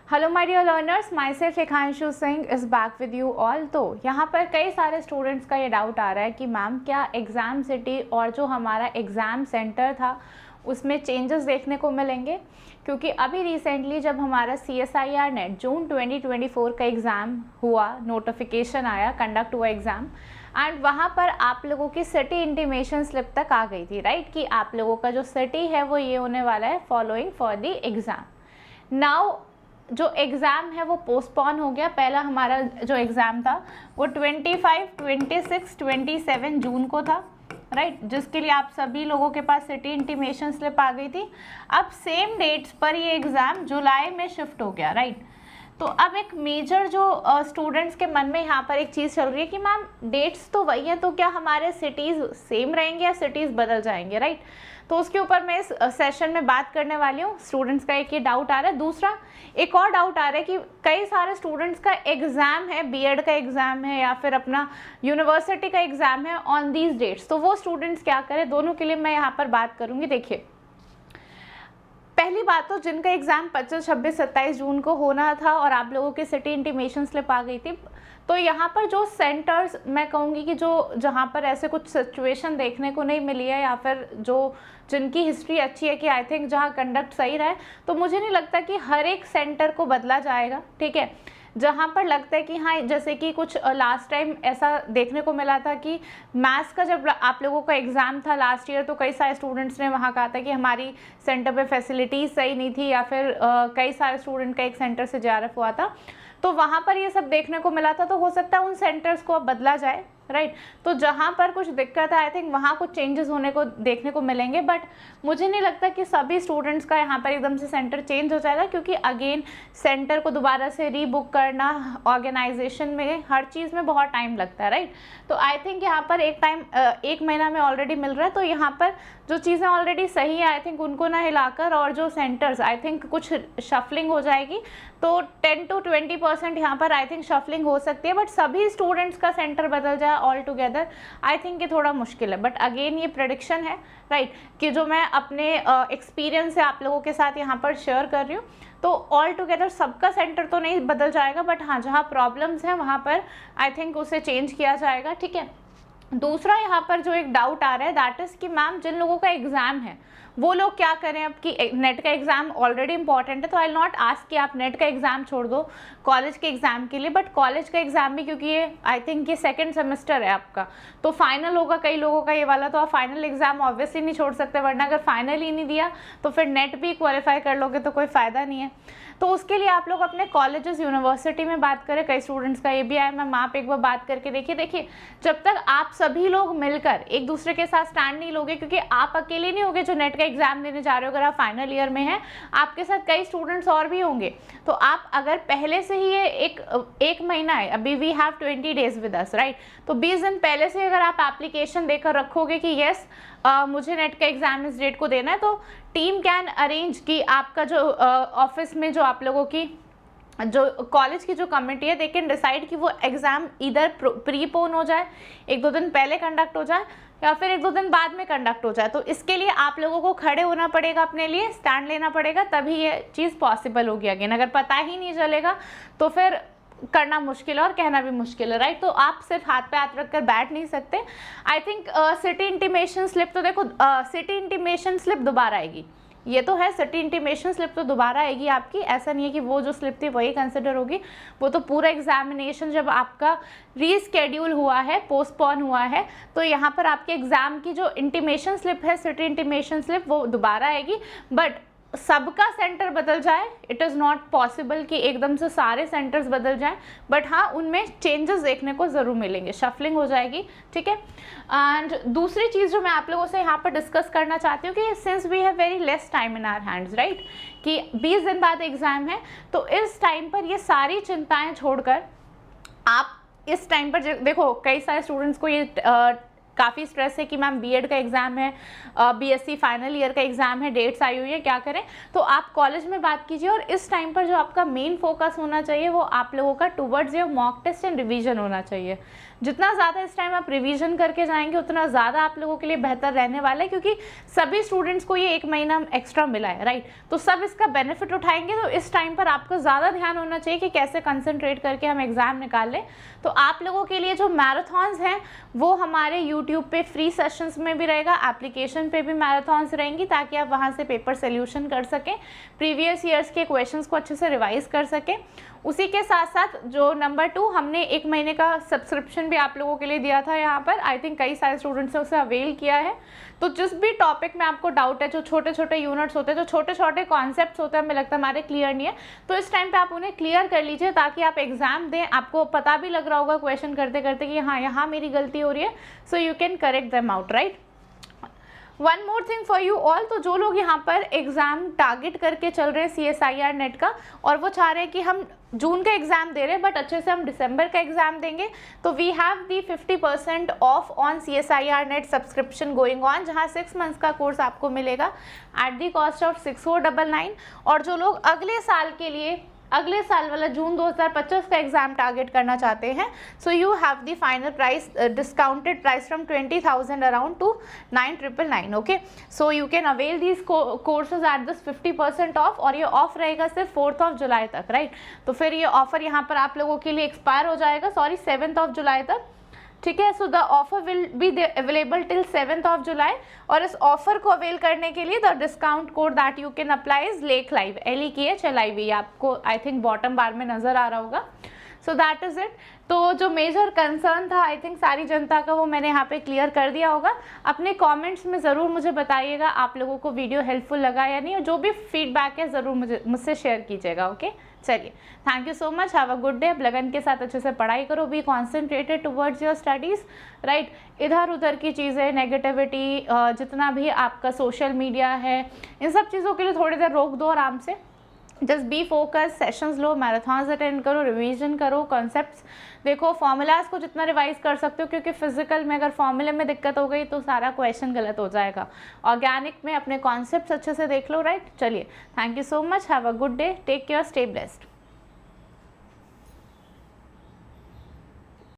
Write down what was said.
Hello my dear learners, myself Shikhanshu Singh is back with you all. तो यहाँ पर कई सारे स्टूडेंट्स का ये डाउट आ रहा है कि मैम क्या एग्ज़ाम सिटी और जो हमारा एग्ज़ाम सेंटर था उसमें चेंजेस देखने को मिलेंगे, क्योंकि अभी रिसेंटली जब हमारा CSIR नेट जून 2024 का एग्ज़ाम हुआ, नोटिफिकेशन आया, कंडक्ट हुआ एग्ज़ाम, एंड वहाँ पर आप लोगों की सिटी इंटीमेशन स्लिप तक आ गई थी, राइट, कि आप लोगों का जो सिटी है वो ये होने वाला है following for the exam. Now जो एग्ज़ाम है वो पोस्टपोन हो गया। पहला हमारा जो एग्ज़ाम था वो 25, 26, 27 जून को था, राइट, जिसके लिए आप सभी लोगों के पास सिटी इंटीमेशन स्लिप आ गई थी। अब सेम डेट्स पर ये एग्ज़ाम जुलाई में शिफ्ट हो गया, राइट। तो अब एक मेजर जो स्टूडेंट्स के मन में यहाँ पर एक चीज़ चल रही है कि मैम डेट्स तो वही हैं, तो क्या हमारे सिटीज़ सेम रहेंगे या सिटीज़ बदल जाएंगे, राइट। तो उसके ऊपर मैं इस सेशन में बात करने वाली हूँ। स्टूडेंट्स का एक ये डाउट आ रहा है। दूसरा एक और डाउट आ रहा है कि कई सारे स्टूडेंट्स का एग्ज़ाम है, बीएड का एग्ज़ाम है या फिर अपना यूनिवर्सिटी का एग्ज़ाम है ऑन दीज डेट्स, तो वो स्टूडेंट्स क्या करें, दोनों के लिए मैं यहाँ पर बात करूँगी। देखिए, पहली बात तो जिनका एग्ज़ाम 25, 26, 27 जून को होना था और आप लोगों की सिटी इंटीमेशन स्लिप आ गई थी, तो यहाँ पर जो सेंटर्स मैं कहूँगी कि जो जहाँ पर ऐसे कुछ सिचुएशन देखने को नहीं मिली है या फिर जो जिनकी हिस्ट्री अच्छी है कि आई थिंक जहाँ कंडक्ट सही रहा है, तो मुझे नहीं लगता कि हर एक सेंटर को बदला जाएगा, ठीक है। जहाँ पर लगता है कि हाँ, जैसे कि कुछ लास्ट टाइम ऐसा देखने को मिला था कि मैथ्स का जब आप लोगों का एग्ज़ाम था लास्ट ईयर, तो कई सारे स्टूडेंट्स ने वहाँ कहा था कि हमारी सेंटर पे फैसिलिटीज़ सही नहीं थी, या फिर कई सारे स्टूडेंट का एक सेंटर से JRF हुआ था, तो वहाँ पर ये सब देखने को मिला था। तो हो सकता है उन सेंटर्स को अब बदला जाए, राइट। तो जहाँ पर कुछ दिक्कत है आई थिंक वहाँ कुछ चेंजेस होने को देखने को मिलेंगे, बट मुझे नहीं लगता कि सभी स्टूडेंट्स का यहाँ पर एकदम से सेंटर चेंज हो जाएगा, क्योंकि अगेन सेंटर को दोबारा से रीबुक करना, ऑर्गेनाइजेशन में, हर चीज़ में बहुत टाइम लगता है, राइट। तो आई थिंक यहाँ पर एक महीना में ऑलरेडी मिल रहा है, तो यहाँ पर जो चीज़ें ऑलरेडी सही है आई थिंक उनको ना हिलाकर, और जो सेंटर्स आई थिंक कुछ शफलिंग हो जाएगी, तो 10 to 20% यहाँ पर आई थिंक शफलिंग हो सकती है, बट सभी स्टूडेंट्स का सेंटर बदल जाए ऑल टुगेदर आई थिंक ये थोड़ा मुश्किल है। बट अगेन ये प्रेडिक्शन है, राइट, कि जो मैं अपने एक्सपीरियंस से आप लोगों के साथ यहाँ पर शेयर कर रही हूँ। तो ऑल टुगेदर सबका सेंटर तो नहीं बदल जाएगा, बट हाँ, जहाँ प्रॉब्लम्स हैं वहाँ पर आई थिंक उसे चेंज किया जाएगा, ठीक है। दूसरा यहाँ पर जो एक डाउट आ रहा है दैट इज़ कि मैम जिन लोगों का एग्ज़ाम है वो लोग क्या करें। अब कि नेट का एग्ज़ाम ऑलरेडी इंपॉर्टेंट है, तो आई नॉट आस्क कि आप नेट का एग्ज़ाम छोड़ दो कॉलेज के एग्ज़ाम के लिए, बट कॉलेज का एग्ज़ाम भी, क्योंकि ये आई थिंक ये सेकंड सेमेस्टर है आपका, तो फाइनल होगा कई लोगों का ये वाला, तो आप फाइनल एग्ज़ाम ऑब्वियसली नहीं छोड़ सकते, वरना अगर फाइनल ही नहीं दिया तो फिर नेट भी क्वालिफाई कर लोगे तो कोई फ़ायदा नहीं है। तो उसके लिए आप लोग अपने कॉलेजेस, यूनिवर्सिटी में बात करें। कई स्टूडेंट्स का ये भी आया, मैम आप एक बार बात करके देखिए, जब तक आप सभी लोग मिलकर एक दूसरे के साथ स्टैंड नहीं लोगे, क्योंकि आप अकेले नहीं होगे जो नेट का एग्ज़ाम देने जा रहे हो, अगर आप फाइनल ईयर में हैं आपके साथ कई स्टूडेंट्स और भी होंगे, तो आप अगर पहले से ही ये एक महीना है, अभी we have 20 days with us, right, तो 20 दिन पहले से अगर आप एप्लीकेशन देकर रखोगे कि येस मुझे नेट का एग्ज़ाम इस डेट को देना है, तो टीम कैन अरेंज कि आपका जो ऑफिस में जो आप लोगों की जो कॉलेज की जो कमेटी है, दे कैन डिसाइड कि वो एग्ज़ाम इधर प्रीपोन हो जाए, 1-2 दिन पहले कंडक्ट हो जाए, या फिर 1-2 दिन बाद में कंडक्ट हो जाए। तो इसके लिए आप लोगों को खड़े होना पड़ेगा, अपने लिए स्टैंड लेना पड़ेगा, तभी ये चीज़ पॉसिबल होगी। अगेन अगर पता ही नहीं चलेगा तो फिर करना मुश्किल है और कहना भी मुश्किल है, राइट। तो आप सिर्फ हाथ पे हाथ रख कर बैठ नहीं सकते। I think city intimation slip, तो देखो सिटी इंटीमेशन स्लिप दोबारा आएगी, ये तो है, सिटी इंटीमेशन स्लिप तो दोबारा आएगी आपकी, ऐसा नहीं है कि वो जो स्लिप थी वही कंसिडर होगी, वो तो पूरा एग्जामिनेशन जब आपका रीस्केड्यूल हुआ है, पोस्टपोन हुआ है, तो यहाँ पर आपके एग्ज़ाम की जो इंटीमेशन स्लिप है, सिटी इंटीमेशन स्लिप, वो दोबारा आएगी। बट सबका सेंटर बदल जाए, इट इज़ नॉट पॉसिबल कि एकदम से सारे सेंटर्स बदल जाएं, बट हाँ उनमें चेंजेस देखने को ज़रूर मिलेंगे, शफलिंग हो जाएगी, ठीक है। एंड दूसरी चीज़ जो मैं आप लोगों से यहाँ पर डिस्कस करना चाहती हूँ कि since we have very less time in our hands, right, कि 20 दिन बाद एग्ज़ाम है, तो इस टाइम पर ये सारी चिंताएँ छोड़कर आप इस टाइम पर देखो, कई सारे स्टूडेंट्स को ये काफ़ी स्ट्रेस है कि मैम बीएड का एग्ज़ाम है, बीएससी फाइनल ईयर का एग्ज़ाम है, डेट्स आई हुई है, क्या करें। तो आप कॉलेज में बात कीजिए, और इस टाइम पर जो आपका मेन फोकस होना चाहिए वो आप लोगों का towards your mock test and revision होना चाहिए, जितना ज़्यादा इस टाइम आप रिवीजन करके जाएंगे उतना ज़्यादा आप लोगों के लिए बेहतर रहने वाला है, क्योंकि सभी स्टूडेंट्स को ये 1 महीना एक्स्ट्रा मिला है, राइट। तो सब इसका बेनिफिट उठाएंगे, तो इस टाइम पर आपको ज़्यादा ध्यान होना चाहिए कि कैसे कंसंट्रेट करके हम एग्ज़ाम निकाल लें। तो आप लोगों के लिए जो मैराथन्स हैं वो हमारे यूट्यूब पे फ्री सेशंस में भी रहेगा, एप्लीकेशन पे भी मैराथन्स रहेंगी, ताकि आप वहाँ से पेपर सोल्यूशन कर सकें, प्रीवियस ईयर्स के क्वेश्चंस को अच्छे से रिवाइज कर सकें। उसी के साथ साथ जो नंबर 2 हमने 1 महीने का सब्सक्रिप्शन भी आप लोगों के लिए दिया था यहाँ पर, आई थिंक कई सारे स्टूडेंट्स ने उसे अवेल किया है। तो जिस भी टॉपिक में आपको डाउट है, जो छोटे छोटे यूनिट्स होते हैं, जो छोटे छोटे कॉन्सेप्ट्स होते हैं, हमें लगता है हमारे क्लियर नहीं है, तो इस टाइम पे आप उन्हें क्लियर कर लीजिए, ताकि आप एग्जाम दें, आपको पता भी लग रहा होगा क्वेश्चन करते करते कि हाँ यहाँ मेरी गलती हो रही है, so you can correct them out, right. One more thing for you all, तो जो लोग यहाँ पर एग्ज़ाम टारगेट करके चल रहे हैं CSIR नेट का, और वो चाह रहे हैं कि हम जून का एग्ज़ाम दे रहे हैं बट अच्छे से हम दिसंबर का एग्ज़ाम देंगे, तो we have the 50% off on CSIR NET subscription going on, जहाँ 6 मंथ्स का कोर्स आपको मिलेगा एट दी कॉस्ट ऑफ 6499। और जो लोग अगले साल के लिए, अगले साल वाला जून 2025 का एग्जाम टारगेट करना चाहते हैं, so you have the final price, discounted price from 20,000 around two 9,999, okay. So you can avail these courses at this 50% of, और ये ऑफ रहेगा सिर्फ 4 जुलाई तक, राइट। तो फिर ये ऑफर यहाँ पर आप लोगों के लिए एक्सपायर हो जाएगा, सॉरी 7 जुलाई तक, ठीक है। So the offer will be available till 7 जुलाई, और इस ऑफर को अवेल करने के लिए the discount code that you can apply is lake live, LEKHLIV, आपको आई थिंक बॉटम बार में नजर आ रहा होगा। So that is it. तो जो मेजर कंसर्न था आई थिंक सारी जनता का, वो मैंने यहाँ पे क्लियर कर दिया होगा। अपने कमेंट्स में ज़रूर मुझे बताइएगा आप लोगों को वीडियो हेल्पफुल लगा या नहीं, और जो भी फीडबैक है ज़रूर मुझसे शेयर कीजिएगा, ओके। चलिए, thank you so much, have a good day. अब लगन के साथ अच्छे से पढ़ाई करो, be concentrated towards your studies, right. इधर उधर की चीज़ें, नेगेटिविटी, जितना भी आपका सोशल मीडिया है, इन सब चीज़ों के लिए थोड़ी देर रोक दो आराम से, just be focus, sessions low, marathons attend करो, रिवीजन करो, कॉन्सेप्ट्स देखो, फॉर्मूलाज को जितना रिवाइज कर सकते हो, क्योंकि फिजिकल में अगर फॉर्मूले में दिक्कत हो गई तो सारा क्वेश्चन गलत हो जाएगा। ऑर्गेनिक में अपने कॉन्सेप्ट्स अच्छे से देख लो, राइट। चलिए, thank you so much, have a good day, take care, stay blessed.